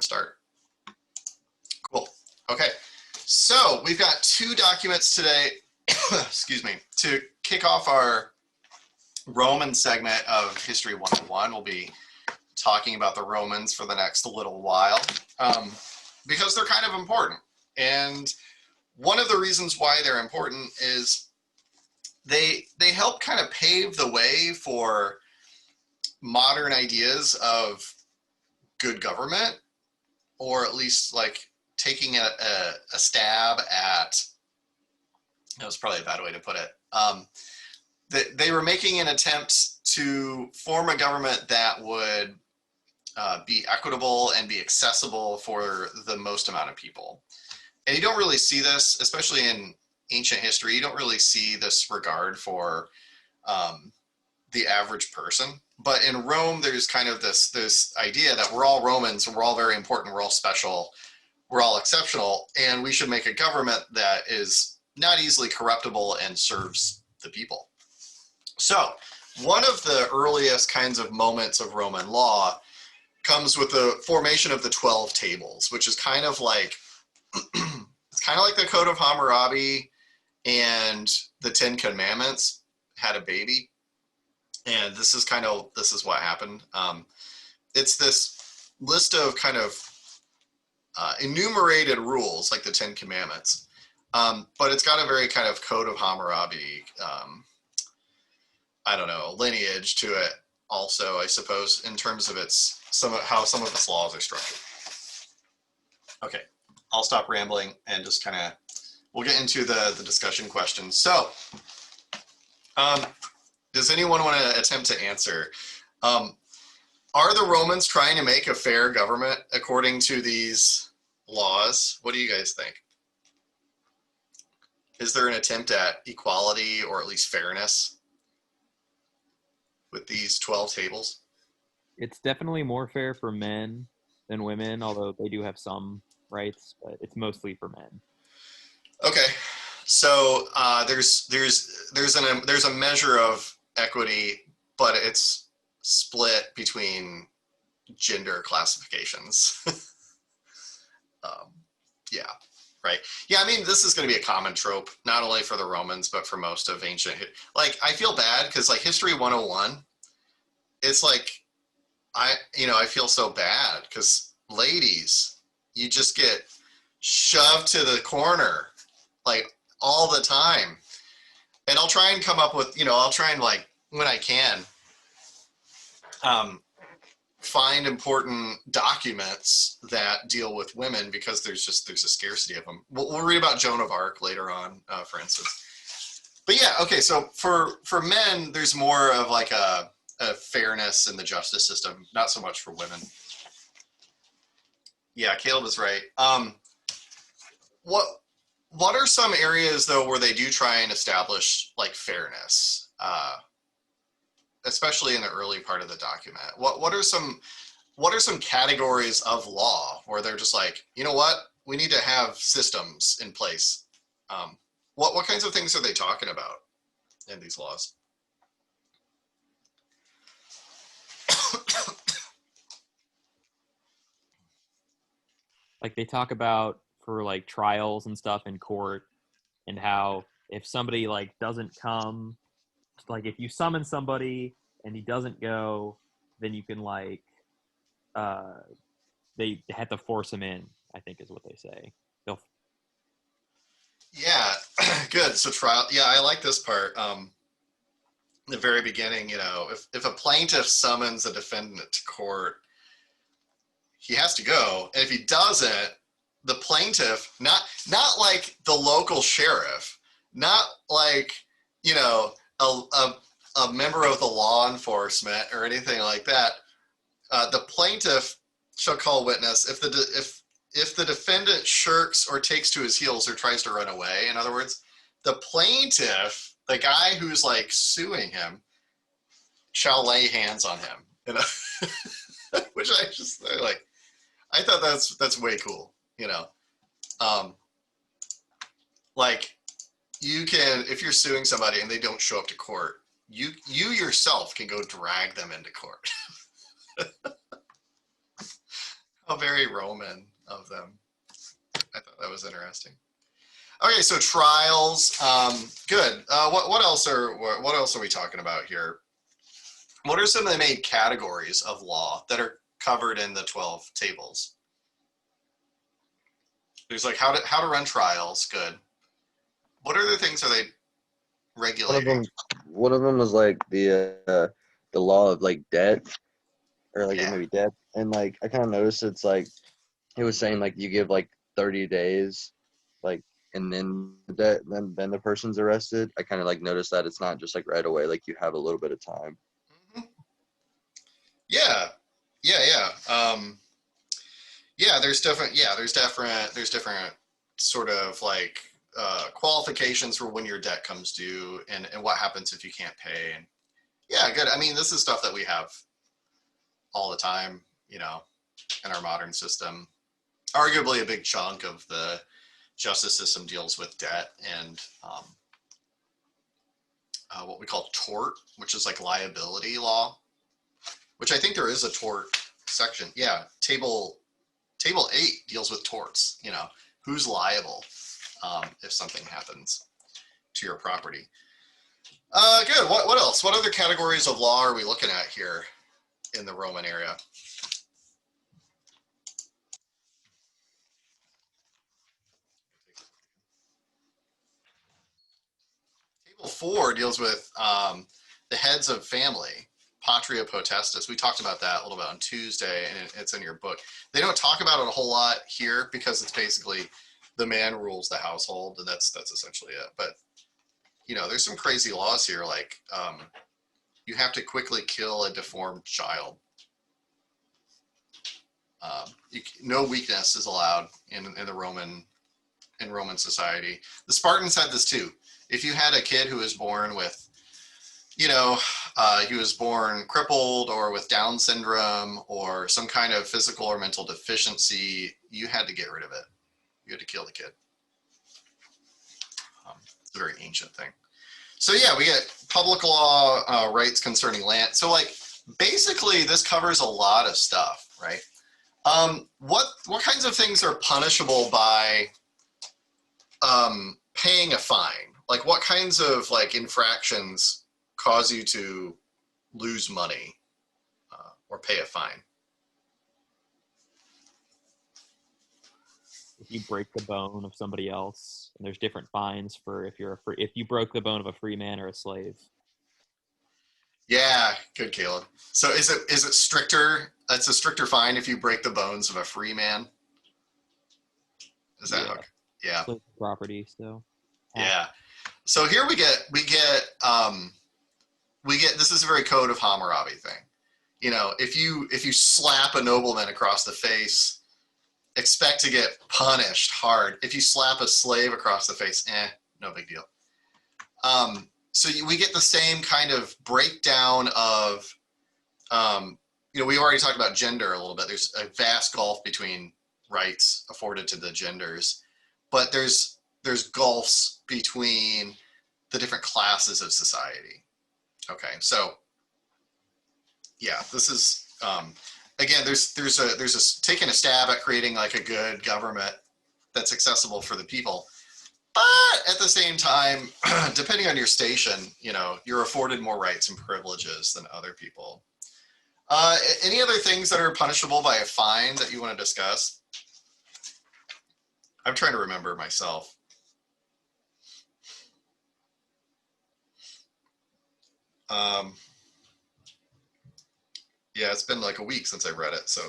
to start. Cool. Okay. So we've got 2 documents today, excuse me, to kick off our Roman segment of History 101. We'll be talking about the Romans for the next little while because they're kind of important. And one of the reasons why they're important is they help kind of pave the way for modern ideas of good government, or at least like taking a stab at, that was probably a bad way to put it. They were making an attempt to form a government that would be equitable and be accessible for the most amount of people. And you don't really see this, especially in ancient history, you don't really see this regard for the average person. But in Rome, there's kind of this idea that we're all Romans and we're all very important, we're all special, we're all exceptional, and we should make a government that is not easily corruptible and serves the people. So one of the earliest kinds of moments of Roman law comes with the formation of the 12 tables, which is kind of like, it's kind of like the Code of Hammurabi and the 10 Commandments had a baby. And this is what happened. It's this list of kind of enumerated rules, like the 10 Commandments. But it's got a very kind of Code of Hammurabi, lineage to it also, I suppose, in terms of how some of its laws are structured. Okay, I'll stop rambling and just kind of, we'll get into the discussion questions. So, does anyone want to attempt to answer? Are the Romans trying to make a fair government according to these laws? What do you guys think? Is there an attempt at equality or at least fairness with these 12 tables? It's definitely more fair for men than women, although they do have some rights, but it's mostly for men. Okay, so there's a measure of equity, but it's split between gender classifications. Yeah, right. Yeah, I mean, this is going to be a common trope, not only for the Romans, but for most of ancient. Like, I feel bad because, like, History 101, it's like, I feel so bad because, ladies, you just get shoved to the corner, like, all the time. And I'll try and come up with, I'll try and, like, when I can, find important documents that deal with women because there's a scarcity of them. We'll read about Joan of Arc later on, for instance. But yeah, okay, so for men, there's more of like a fairness in the justice system, not so much for women. Yeah, Caleb is right. What are some areas though where they do try and establish like fairness, especially in the early part of the document? What are some categories of law where they're just like, you know what, we need to have systems in place? What kinds of things are they talking about in these laws? Like they talk about for like trials and stuff in court, and how if somebody like doesn't come, like if you summon somebody and he doesn't go, then you can like they have to force him in, I think is what they say. Yeah, good. So trial. Yeah, I like this part. The very beginning, if a plaintiff summons a defendant to court, he has to go. And if he doesn't, the plaintiff, not like the local sheriff, not like, a member of the law enforcement or anything like that. The plaintiff shall call witness if the defendant shirks or takes to his heels or tries to run away. In other words, the plaintiff, the guy who's like suing him, shall lay hands on him. Which I thought that's way cool. Like you can, if you're suing somebody and they don't show up to court, you yourself can go drag them into court. How very Roman of them. I thought that was interesting. Okay, so trials. Good. What else are we talking about here? What are some of the main categories of law that are covered in the 12 tables? There's like how to run trials. Good. What other things are they One of regulating? them, one of them was like the law of like debt or like or Yeah. maybe debt, and like I kind of noticed it's like it was saying like you give like 30 days, like and then the debt, then the person's arrested. I kind of like noticed that it's not just like right away, like you have a little bit of time. Mhm. Yeah. Yeah. Yeah. There's different sort of like qualifications for when your debt comes due and what happens if you can't pay. And yeah, good. I mean, this is stuff that we have all the time, in our modern system. Arguably, a big chunk of the justice system deals with debt and what we call tort, which is like liability law, which I think there is a tort section. Yeah, table 8 deals with torts. Who's liable if something happens to your property. Good. What else? What other categories of law are we looking at here in the Roman area? Table 4 deals with the heads of family, patria potestas. We talked about that a little bit on Tuesday, and it's in your book. They don't talk about it a whole lot here because it's basically the man rules the household, and that's essentially it. But there's some crazy laws here, like you have to quickly kill a deformed child. No weakness is allowed in Roman society. The Spartans had this too. If you had a kid who was born with, he was born crippled or with Down syndrome or some kind of physical or mental deficiency, you had to get rid of it. You had to kill the kid. It's a very ancient thing. So yeah, we get public law rights concerning land. So like basically this covers a lot of stuff, right? What kinds of things are punishable by paying a fine? Like what kinds of like infractions cause you to lose money or pay a fine? If you break the bone of somebody else, and there's different fines for if you broke the bone of a free man or a slave. Yeah, good, Caleb. So is it stricter? It's a stricter fine if you break the bones of a free man. Is that Yeah, how? Yeah, slave property. So yeah. So here we get this is a very code of Hammurabi thing. If you slap a nobleman across the face, expect to get punished hard. If you slap a slave across the face, no big deal. So we get the same kind of breakdown of, we already talked about gender a little bit. There's a vast gulf between rights afforded to the genders, but there's gulfs between the different classes of society. Okay, so yeah, this is again, there's a taking a stab at creating like a good government that's accessible for the people. But at the same time, depending on your station, you're afforded more rights and privileges than other people. Any other things that are punishable by a fine that you want to discuss? I'm trying to remember myself. Um, yeah, it's been like a week since I read it, so.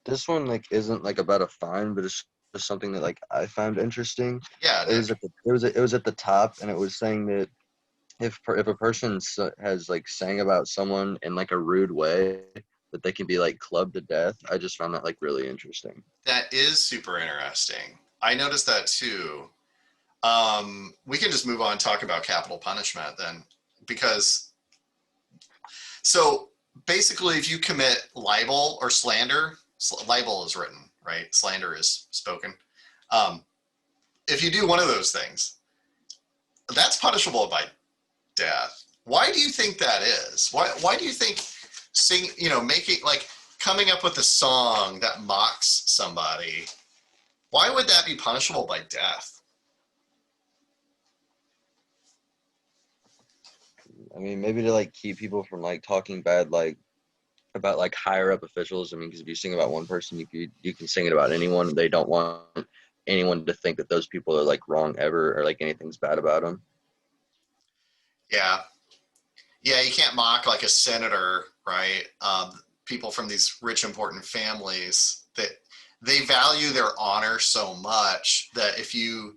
This one like isn't like about a fine, but it's just something that like I found interesting. Yeah, It was Nick. at it was at the top, and it was saying that if a person has like sang about someone in like a rude way, that they can be like clubbed to death. I just found that like really interesting. That is super interesting. I noticed that too. We can just move on and talk about capital punishment then, because so basically, if you commit libel or slander, libel is written, right? Slander is spoken. Um, if you do one of those things, that's punishable by death. Why do you think that is? Why do you think making, like, coming up with a song that mocks somebody, why would that be punishable by death? I mean, maybe to like keep people from like talking bad like about like higher up officials. I mean, because if you sing about one person, you can sing it about anyone. They don't want anyone to think that those people are like wrong ever or like anything's bad about them. Yeah. Yeah, you can't mock like a senator, right? People from these rich, important families that they value their honor so much that if you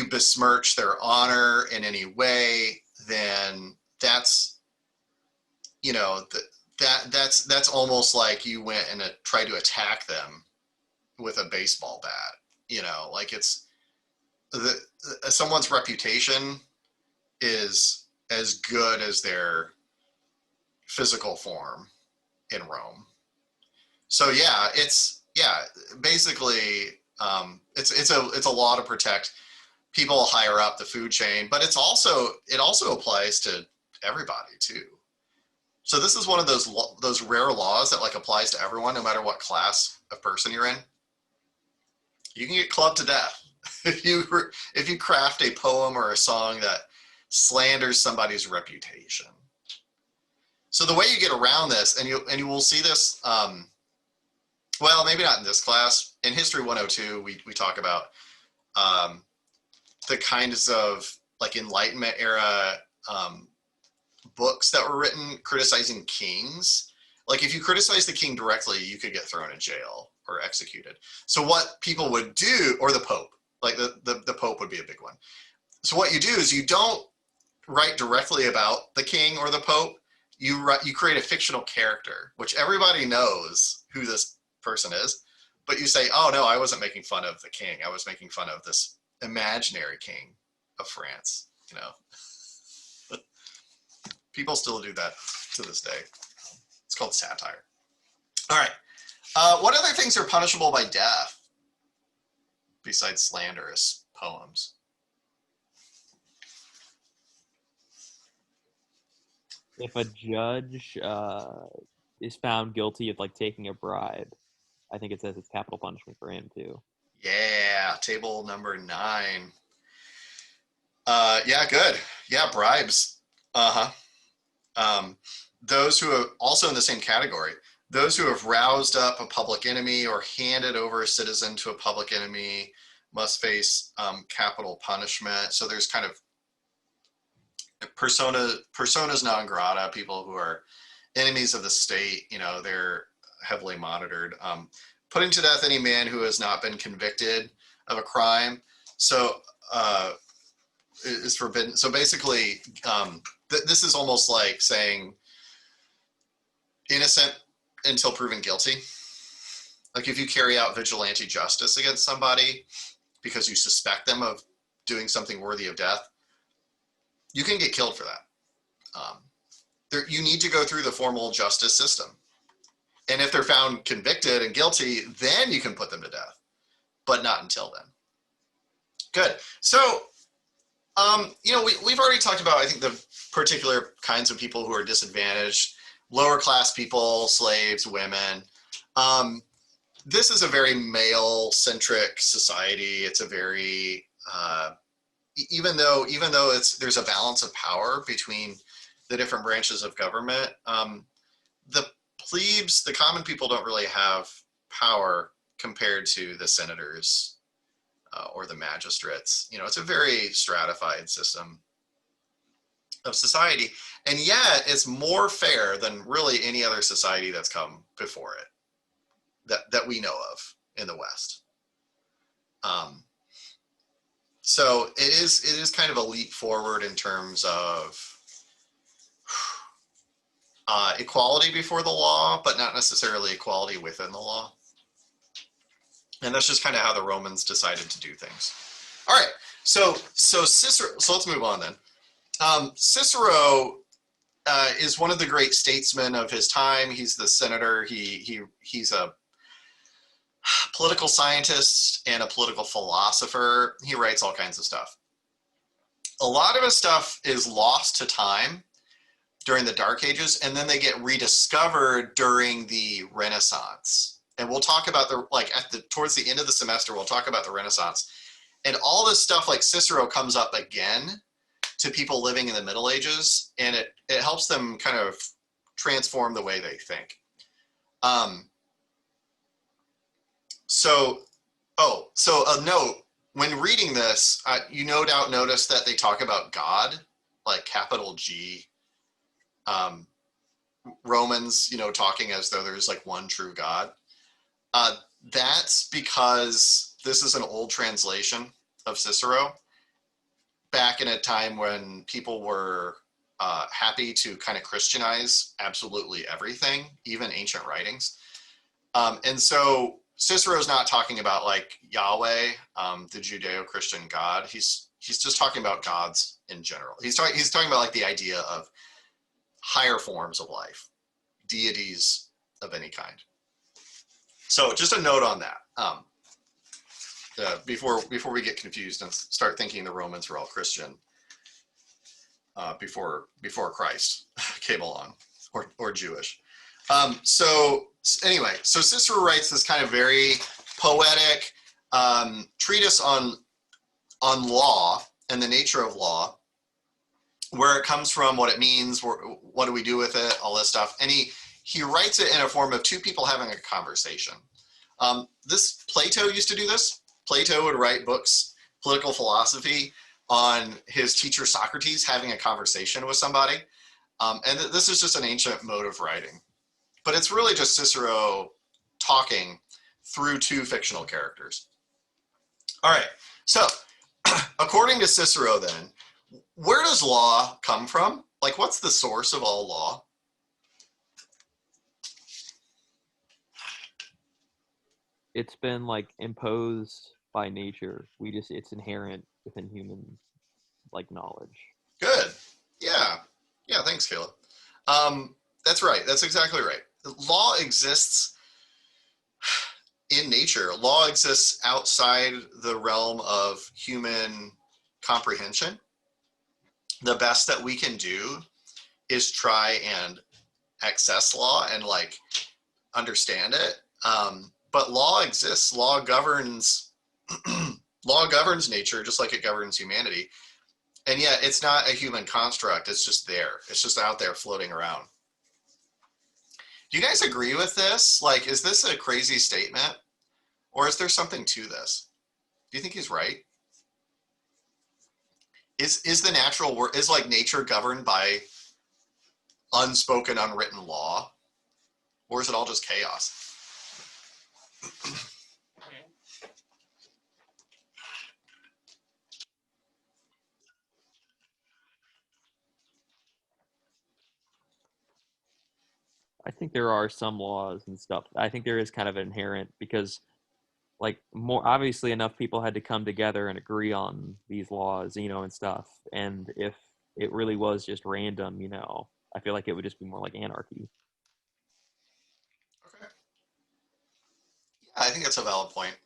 besmirch their honor in any way, then that's that's almost like you went and tried to attack them with a baseball bat. Like it's someone's reputation is as good as their physical form in Rome. So yeah, basically it's a law to protect people higher up the food chain, but it also applies to everybody too. So this is one of those rare laws that like applies to everyone, no matter what class of person you're in. You can get clubbed to death if you craft a poem or a song that slanders somebody's reputation. So the way you get around this, and you will see this, well, maybe not in this class. In History 102, we talk about the kinds of like Enlightenment era books that were written criticizing kings. Like if you criticize the king directly, you could get thrown in jail or executed. So what people would do, or the Pope, like the Pope would be a big one. So what you do is you don't write directly about the king or the Pope. You create a fictional character, which everybody knows who this person is, but you say, oh no, I wasn't making fun of the king. I was making fun of this imaginary king of France. People still do that to this day. It's called satire. All right. What other things are punishable by death besides slanderous poems? If a judge is found guilty of like taking a bribe, I think it says it's capital punishment for him too. Yeah, table number 9. Yeah, good. Yeah, bribes. Uh-huh. Those who have also in the same category, those who have roused up a public enemy or handed over a citizen to a public enemy must face capital punishment. So there's kind of personas non grata, people who are enemies of the state. They're heavily monitored. Putting to death any man who has not been convicted of a crime. So is forbidden. So basically, this is almost like saying innocent until proven guilty. Like if you carry out vigilante justice against somebody because you suspect them of doing something worthy of death, you can get killed for that. You need to go through the formal justice system. And if they're found convicted and guilty, then you can put them to death, but not until then. Good. So, we've already talked about, I think, the particular kinds of people who are disadvantaged, lower class people, slaves, women. This is a very male-centric society. It's a very, even though there's a balance of power between the different branches of government, the plebes, the common people, don't really have power compared to the senators or the magistrates. It's a very stratified system of society, and yet it's more fair than really any other society that's come before it that we know of in the West. So it is kind of a leap forward in terms of equality before the law, but not necessarily equality within the law. And that's just kind of how the Romans decided to do things. All right, so Cicero. So let's move on then. Cicero is one of the great statesmen of his time. He's the senator. He's a political scientist and a political philosopher. He writes all kinds of stuff. A lot of his stuff is lost to time during the Dark Ages, and then they get rediscovered during the Renaissance. And we'll talk about towards the end of the semester, we'll talk about the Renaissance. And all this stuff like Cicero comes up again to people living in the Middle Ages, and it helps them kind of transform the way they think. So a note, when reading this, you no doubt notice that they talk about God, like capital G. Romans, talking as though there's like one true God. That's because this is an old translation of Cicero back in a time when people were happy to kind of Christianize absolutely everything, even ancient writings. And so Cicero's not talking about like Yahweh, the Judeo-Christian God. He's just talking about gods in general. He's talking about like the idea of higher forms of life, deities of any kind. So just a note on that. Before we get confused and start thinking the Romans were all Christian before Christ came along, or Jewish. So Cicero writes this kind of very poetic treatise on law and the nature of law, where it comes from, what it means, what do we do with it, all this stuff. And he writes it in a form of two people having a conversation. Plato used to do this. Plato would write books, political philosophy, on his teacher Socrates having a conversation with somebody. And this is just an ancient mode of writing. But it's really just Cicero talking through two fictional characters. All right, so according to Cicero then, where does law come from? Like, what's the source of all law? It's been like imposed by nature. It's inherent within human like knowledge. Good. Yeah, thanks, Caleb. That's right. That's exactly right. Law exists in nature. Law exists outside the realm of human comprehension. The best that we can do is try and access law and like understand it. But law exists. Law governs nature just like it governs humanity. And yet it's not a human construct. It's just there. It's just out there floating around. Do you guys agree with this? Like, is this a crazy statement? Or is there something to this? Do you think he's right? Is the natural world, is like nature governed by unspoken, unwritten law? Or is it all just chaos? I think there are some laws and stuff. I think there is kind of inherent because like more obviously enough people had to come together and agree on these laws, and stuff. And if it really was just random, I feel like it would just be more like anarchy. Okay. Yeah, I think that's a valid point.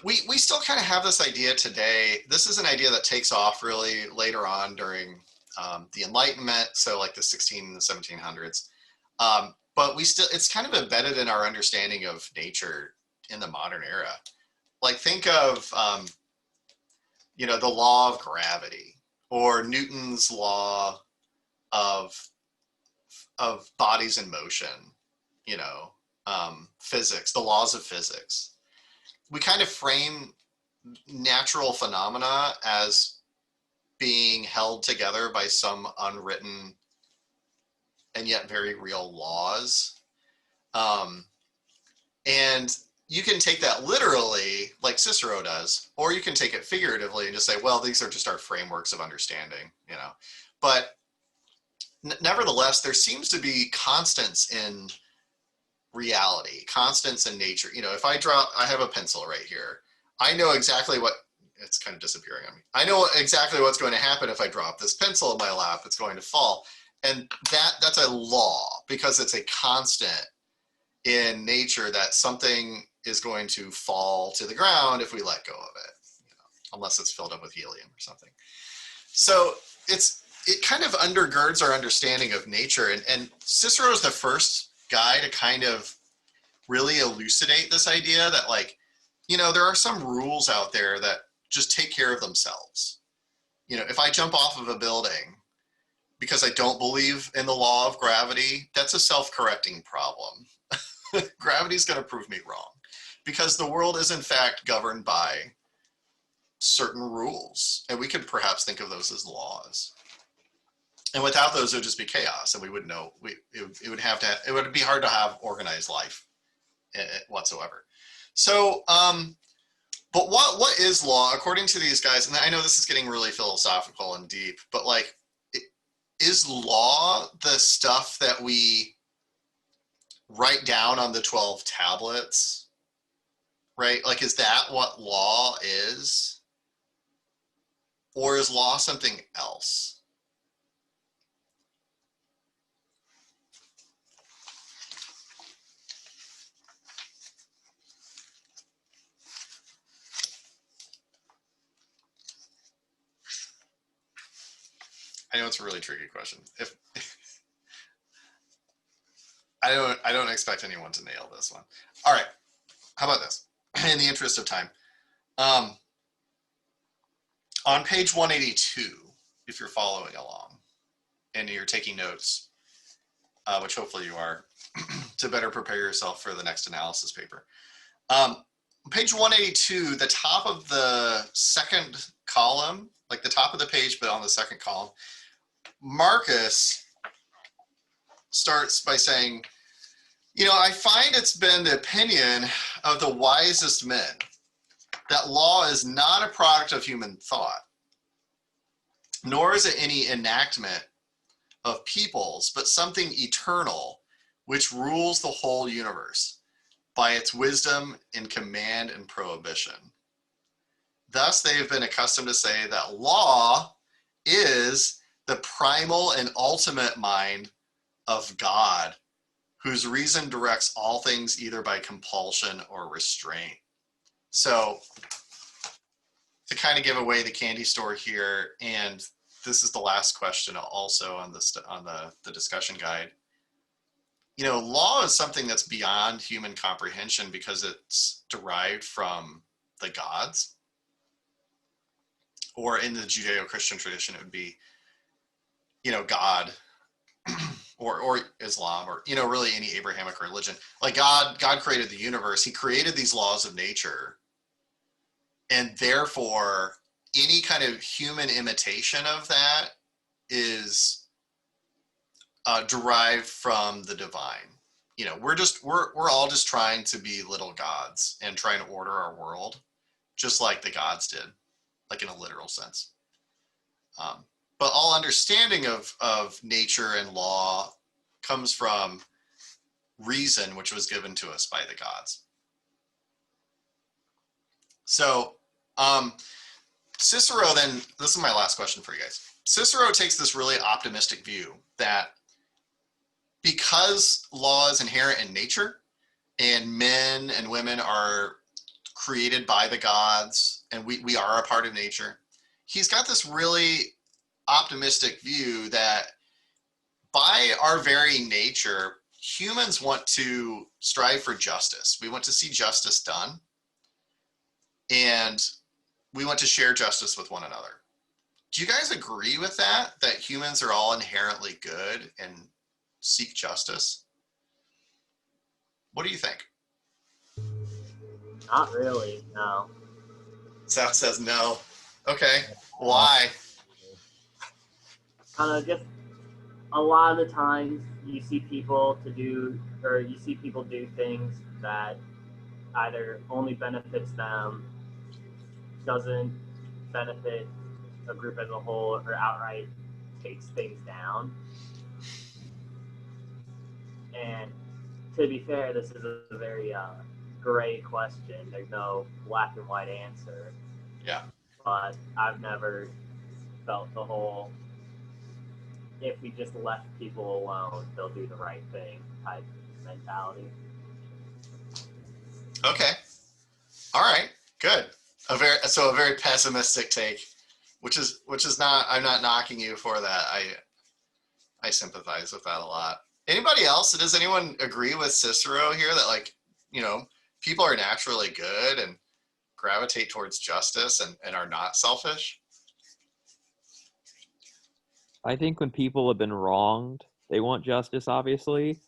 We still kind of have this idea today. This is an idea that takes off really later on during the Enlightenment, so like the 16 and the 1700s. But it's kind of embedded in our understanding of nature in the modern era. Like think of, the law of gravity or Newton's law of bodies in motion, physics, the laws of physics. We kind of frame natural phenomena as being held together by some unwritten and yet very real laws. And you can take that literally, like Cicero does, or you can take it figuratively and just say, well, these are just our frameworks of understanding, But nevertheless, there seems to be constants in reality, constants in nature. If I have a pencil right here. I know exactly it's kind of disappearing on me. I know exactly what's going to happen if I drop this pencil in my lap. It's going to fall. And that's a law because it's a constant in nature that something is going to fall to the ground if we let go of it. unless it's filled up with helium or something. So it kind of undergirds our understanding of nature. And Cicero is the first guy to kind of really elucidate this idea that, like, there are some rules out there that just take care of themselves. If I jump off of a building because I don't believe in the law of gravity, that's a self-correcting problem. Gravity's going to prove me wrong because the world is in fact governed by certain rules, and we could perhaps think of those as laws. And without those, it would just be chaos, and we wouldn't know. It would be hard to have organized life whatsoever. So, but what is law according to these guys? And I know this is getting really philosophical and deep, but like, is law the stuff that we write down on the 12 tablets, right? Like, is that what law is? Or is law something else? I know it's a really tricky question. I don't expect anyone to nail this one. All right, how about this? In the interest of time, on page 182, if you're following along and you're taking notes, which hopefully you are, to better prepare yourself for the next analysis paper. Page 182, the top of the second column, like the top of the page, but on the second column, Marcus starts by saying, I find it's been the opinion of the wisest men that law is not a product of human thought, nor is it any enactment of peoples, but something eternal, which rules the whole universe by its wisdom in command and prohibition. Thus, they have been accustomed to say that law is the primal and ultimate mind of God, whose reason directs all things either by compulsion or restraint. So, to kind of give away the candy store here, and this is the last question also on the discussion guide. Law is something that's beyond human comprehension because it's derived from the gods. Or in the Judeo-Christian tradition, it would be, God, or Islam, or, really any Abrahamic religion. Like God created the universe. He created these laws of nature. And therefore, any kind of human imitation of that is derived from the divine. We're all just trying to be little gods and trying to order our world, just like the gods did, like in a literal sense. But all understanding of nature and law comes from reason, which was given to us by the gods. So Cicero then, this is my last question for you guys. Cicero takes this really optimistic view that because law is inherent in nature and men and women are created by the gods and we are a part of nature, he's got this really optimistic view that by our very nature, humans want to strive for justice. We want to see justice done, and we want to share justice with one another. Do you guys agree with that humans are all inherently good and seek justice? What do you think? Not really, no. Seth says no. Okay, why? Just a lot of the times you see people do things that either only benefits them, doesn't benefit a group as a whole, or outright takes things down. And to be fair, this is a very gray question. There's no black and white answer. Yeah. But I've never felt the whole, if we just left people alone, they'll do the right thing type mentality. Okay. All right. Good. A very pessimistic take, which is not. I'm not knocking you for that. I sympathize with that a lot. Anybody else? Does anyone agree with Cicero here that, like, people are naturally good and gravitate towards justice and are not selfish? I think when people have been wronged, they want justice, obviously.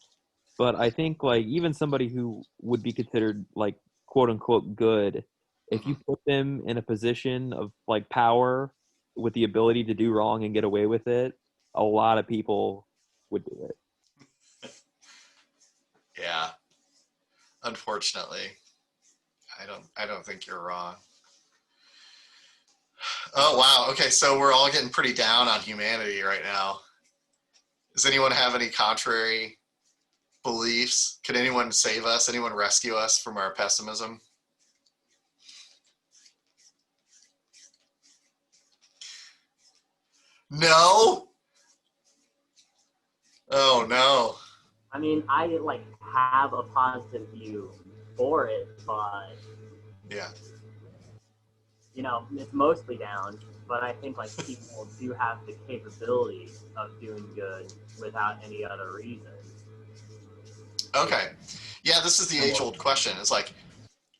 But I think like even somebody who would be considered like quote unquote good, if you Mhm. put them in a position of like power with the ability to do wrong and get away with it, a lot of people would do it. Yeah. Unfortunately, I don't think you're wrong. Oh wow. Okay, so we're all getting pretty down on humanity right now. Does anyone have any contrary beliefs? Can anyone save us? Anyone rescue us from our pessimism? No? Oh no. I mean, I like have a positive view for it, but Yeah. it's mostly down. But I think like people do have the capability of doing good without any other reason. Okay. Yeah, this is the age-old question. It's like,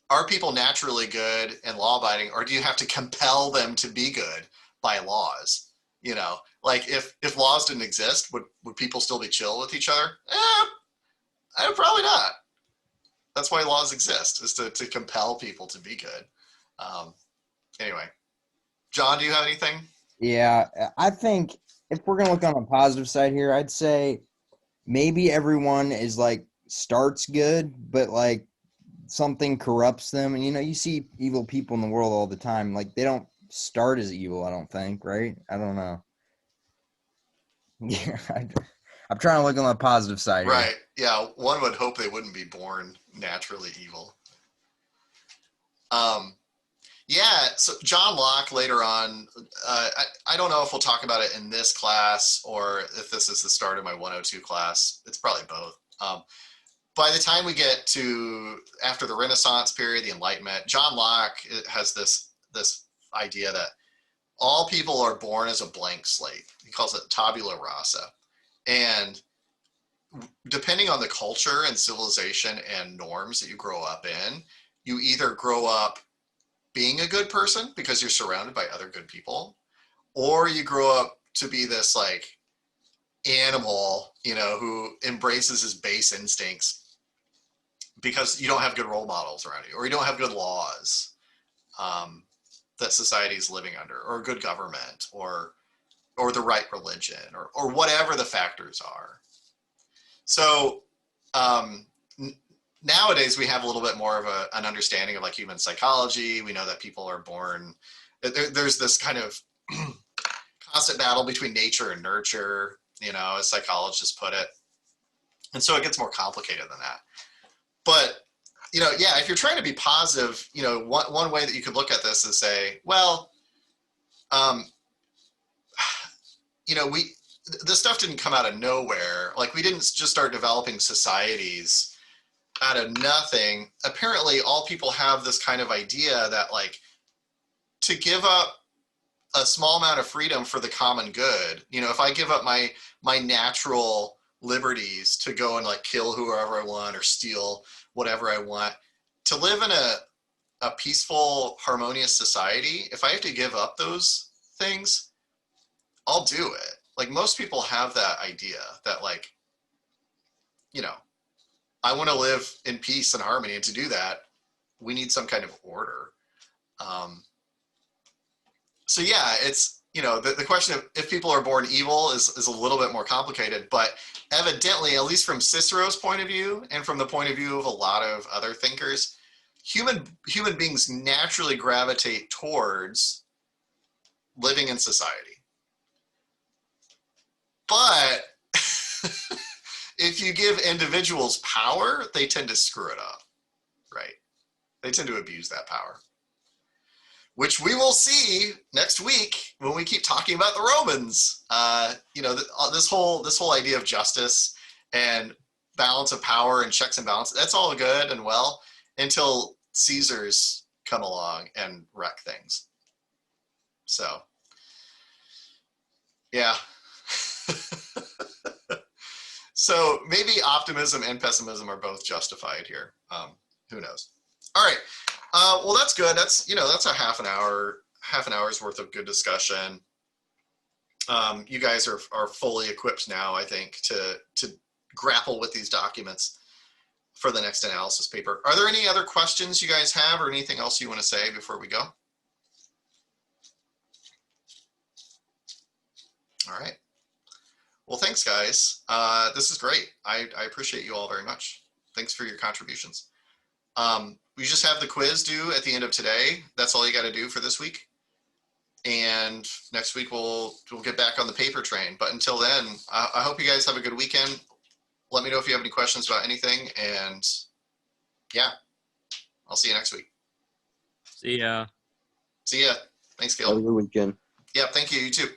are people naturally good and law-abiding, or do you have to compel them to be good by laws? Like if laws didn't exist, would people still be chill with each other? Probably not. That's why laws exist, is to compel people to be good. Anyway, John, do you have anything? Yeah, I think if we're gonna look on the positive side here, I'd say maybe everyone is like starts good, but like something corrupts them. And you see evil people in the world all the time. Like they don't start as evil, I don't think, right? I don't know. Yeah, I'm trying to look on the positive side here. Right. Yeah, one would hope they wouldn't be born naturally evil. Yeah, so John Locke later on, I don't know if we'll talk about it in this class or if this is the start of my 102 class. It's probably both. By the time we get to after the Renaissance period, the Enlightenment, John Locke has this idea that all people are born as a blank slate. He calls it tabula rasa. And depending on the culture and civilization and norms that you grow up in, you either grow up being a good person because you're surrounded by other good people, or you grow up to be this like animal, who embraces his base instincts because you don't have good role models around you, or you don't have good laws that society is living under, or good government, or the right religion, or whatever the factors are. So nowadays we have a little bit more of an understanding of like human psychology. We know that people are born, there's this kind of constant battle between nature and nurture, as psychologists put it. And so it gets more complicated than that. But, yeah, if you're trying to be positive, one way that you could look at this is say, well, this stuff didn't come out of nowhere. Like we didn't just start developing societies out of nothing. Apparently all people have this kind of idea that like to give up a small amount of freedom for the common good, if I give up my natural liberties to go and like kill whoever I want or steal whatever I want, to live in a peaceful, harmonious society, if I have to give up those things, I'll do it. Like most people have that idea that like, I want to live in peace and harmony. And to do that, we need some kind of order. So yeah, it's, the question of if people are born evil is a little bit more complicated, but evidently, at least from Cicero's point of view and from the point of view of a lot of other thinkers, human beings naturally gravitate towards living in society. But if you give individuals power, they tend to screw it up, right? They tend to abuse that power, which we will see next week when we keep talking about the Romans. This whole idea of justice and balance of power and checks and balances, that's all good and well until Caesar's come along and wreck things. So, yeah. So maybe optimism and pessimism are both justified here. Who knows? All right. Well, that's good. That's a half an hour's worth of good discussion. You guys are fully equipped now, I think, to grapple with these documents for the next analysis paper. Are there any other questions you guys have, or anything else you want to say before we go? All right. Well, thanks, guys. This is great. I appreciate you all very much. Thanks for your contributions. We just have the quiz due at the end of today. That's all you got to do for this week. And next week we'll get back on the paper train. But until then, I hope you guys have a good weekend. Let me know if you have any questions about anything. And yeah, I'll see you next week. See ya. See ya. Thanks, Have a Gil. good weekend. Yeah, thank you. You too.